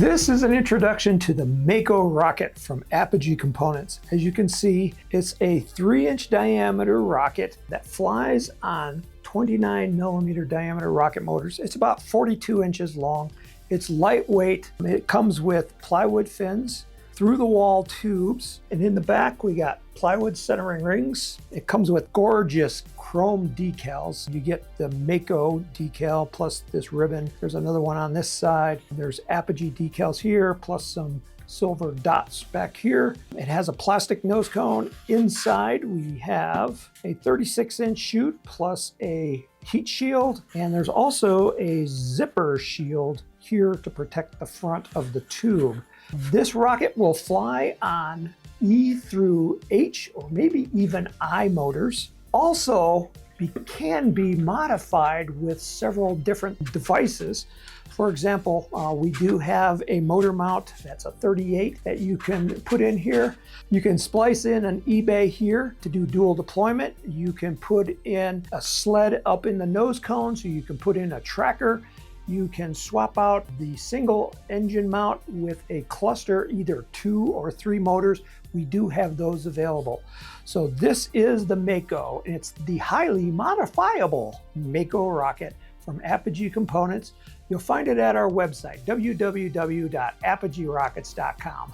This is an introduction to the Mako rocket from Apogee Components. As you can see, it's a 3-inch diameter rocket that flies on 29mm diameter rocket motors. It's about 42 inches long. It's lightweight. It comes with plywood fins, through the wall tubes, and in the back we got plywood centering rings. It comes with gorgeous chrome decals. You get the Mako decal plus this ribbon. There's another one on this side. There's Apogee decals here plus some silver dots back here. It has a plastic nose cone. Inside we have a 36-inch chute plus a heat shield, and there's also a zipper shield here to protect the front of the tube. This rocket will fly on E through H or maybe even I motors. Also, it can be modified with several different devices. For example, we do have a motor mount that's a 38 that you can put in here. You can splice in an eBay here to do dual deployment. You can put in a sled up in the nose cone, so you can put in a tracker. You can swap out the single engine mount with a cluster, either 2 or 3 motors. We do have those available. So this is the Mako. It's the highly modifiable Mako rocket from Apogee Components. You'll find it at our website, www.apogeerockets.com.